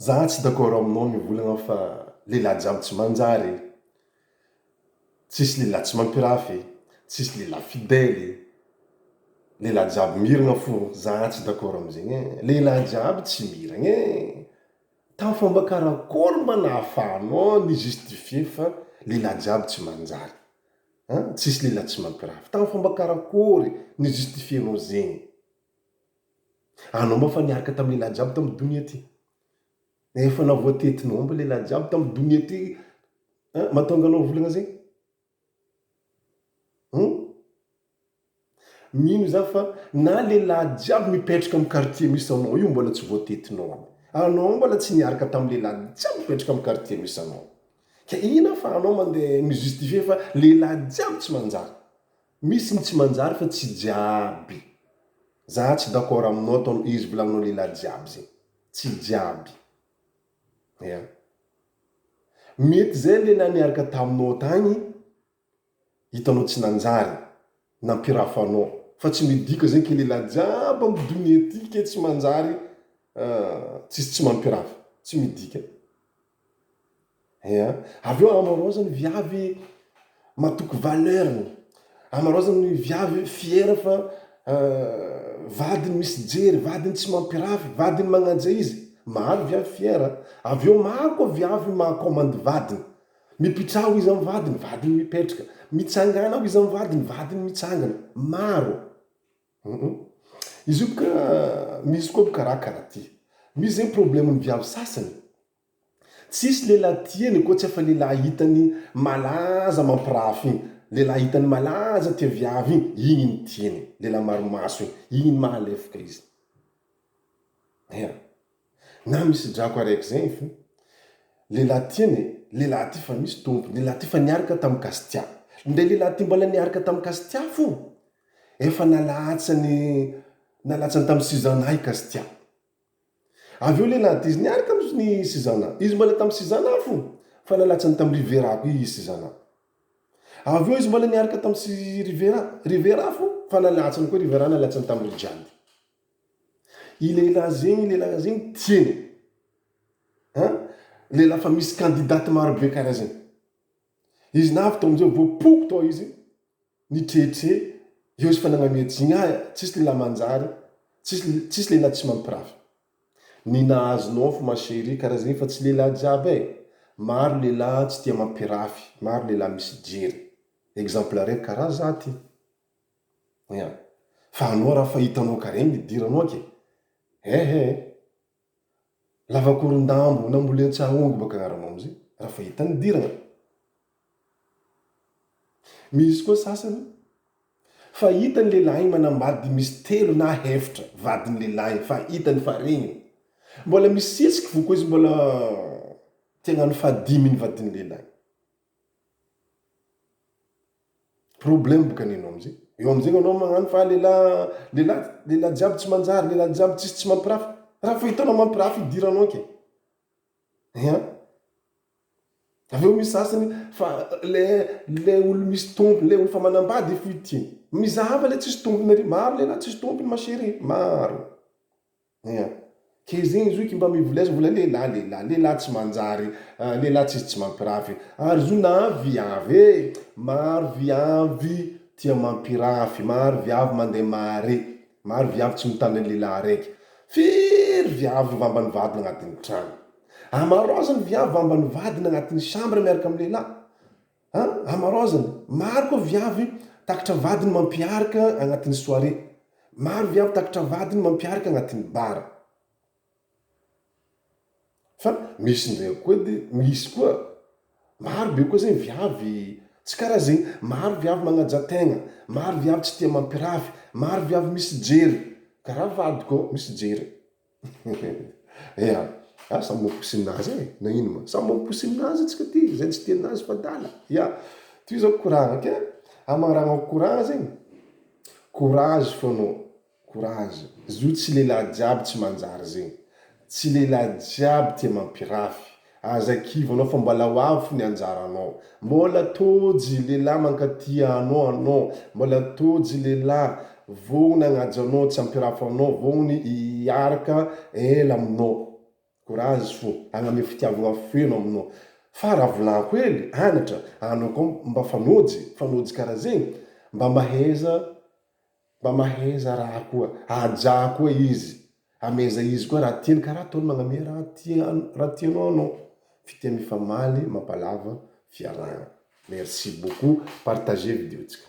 Za tsy d'accord aminao mivolagna fa lehilahy jiaby tsy manjary, tsisy lehilahy tsy mampirafy, tsisy lehilahy fidèle, lehilahy jiaby miragna fo. Za tsy d'accord am'zegny e. Lehilahy jiaby tsy miragna e. Tamin'ny fomba karakory mba nahafahanao ni justifier fa lehilahy jiaby tsy manjary? Tsisy lehilahy tsy mampirafy. Tamin'ny fomba karakory ni justifienao zegny? Anao mba fa niaraka tamin'ny lehilahy jiaby tamin'ny donia ty. Efa navoatetinao mba lehilahy jiaby tamin'ny donia ty, mahatonga anao volagna zegny? Mino za fa na lehilahy jiaby mipetraka amin'ny quartier misy anao io mbola tsy voatetinao. Anao mbola tsy niaraka tamin'ny lehilahy jiaby mipetraka amin'ny quartier misy anao. Ka ina fa anao mandeha mijustifier fa lehilahy jiaby tsy manjary? Misy ny tsy manjary fa tsy jiaby. Za tsy d'accord aminao ataonao izy volagninao lehilahy jiaby zegny. Tsy jiaby. Mety zay lehilahy niaraka taminao tagny, hitanao tsy nanjary, nampirafanao. Fa tsy midika zegny ke lehilahy jiaby amin'ny donia ty ke tsy manjary, tsisy tsy mampirafy. Tsy midika. Avy eo amarao zany viavy matoky valeurny. Amarao zany viavy fiera fa vadiny misy jery, vadiny tsy mampirafy, vadiny magnaja izy. Maro viavy fiera. Avy eo maro koa viavy mahakomandy vadiny. Mipitraho izy amin'ny vadiny, vadiny mipetraka. Mitsangana izy amin'ny vadiny, vadiny mitsangana. Maro. Izy io boka misy koa boka raha karaha ty. Misy zegny problemin'ny viavy sasany. Tsisy lehilahy tiany koa tsy efa lehilahy hitany malaza mampirafy igny. Lehilahy hitany malaza tia viavy igny ny tiany. Lehilahy maromaso igny ny mahalefaka izy. Na misy drako araiky zegny fo. Lehilahy tiany, lehilahy ty fa misy tompony, lehilahy ty fa niaraka tamin'ny Kastia. Ndray lehilahy ty mbola niaraka tamin'ny Kastia fo. Efa nalatsany tamin'ny Suzana i Kastia. Avy eo lehilahy ty izy niaraka amin'ny Suzana. Izy mbola tamin'ny Suzana fo. Fa nalatsany tamin'ny Rivera koa i Suzana. Avy eo izy mbola niaraka tamin'ny Rivera fo. Fa nalatsany koa Rivera, nalatsany tamin'ny Rijady. I lehilahy zegny tiany. Lehilahy fa misy kandidaty maro be karaha zegny. Izy navy tao am'izay voapoko tao izy, nitretre, eo izy fa nagnamiatsiny, tsisy lehilahy manjary, tsisy lehilahy tsy mampirafy. Ny nahazonao fo ma chérie karaha zegny fa tsy lehilahy jiaby e. Maro lehilahy tsy tia mampirafy, maro lehilahy misy jery. Exemple araiky karaha za ty. Fa anao raha fa hitanao karaha midiranao ke. Lavakorondambo nambolen-tsaongo baka agnaranao am'zay. Raha fa hitany dirana. Misy koa sasany fa hitany lehilahy manambady misy 3 na 4 vadiny lehilahy, fa hitany fa regniny. Mbola misisiky fo koa izy mbola tiagnano fadimy vadiny lehilahy. Problème boka ninao am'zay. Eo am'zay anao magnano fa lehilahy jiaby tsy manjary, lehilahy jiaby tsisy tsy mampirafy. Raha fa hitanao mampirafy idiranao ke. Avy eo misy sasany fa le olo misy tompony, le olo fa manambady fo itiany. Mizahava le tsisy tompony ary. Maro lehilahy tsisy tompony ma chérie, maro. Ke zegny izy io ke mba mivoleza vola lehilahy tsy manjary, lehilahy tsisy tsy mampirafy. Ary izy io na viavy maro viavy tia mampirafy, maro viavy mandeha mare, maro viavy tsy mitana lehilahy araiky. Firy viavy vambany vadiny agnatin'ny trano. Amarozany viavy vambany vadiny agnatin'ny chambre miaraka amin'ny lehilahy. Amarozany. Maro koa viavy takatra vadiny mampiaraka agnatin'ny soirée. Maro viavy takatra vadiny mampiaraka agnatin'ny bar. Fa misy ndray koa misy koa maro be koa zegny viavy tsy karaha zegny. Maro viavy magnaja tegna, maro viavy tsy tia mampirafy, maro viavy misy jery. Karaha vady koa misy jery. Samy mamposy aminazy e. Na ino ma? Samy mamposy aminazy antsika ty. Zay tsy tianazy fa dala. Ty zao koragna ke. Amaranao koragna zegny. Courage fo anao. Courage. Izy io tsy lehilahy jiaby tsy manjary zegny. Tsy lehilahy jiaby tia mampirafy. Aza kivo anao fa mbola ho avy fo ny anjaranao. Mbola tôjy lehilahy mankatia anao. Mbola tôjy lehilahy vao nagnaja anao tsy hampirafy anao, vao ny hiaraka ela aminao. courage fo agname fitiavagna feno aminao fa raha volako hely anatra anao koa mba fanojy karaha zegny mba maheza raha koa ajà koa izy ameza izy koa raha tiany karaha ataony magname raha tianao anao fitia mifamaly mampalava fiarahana. Merci beaucoup, partagez vidéo tsika.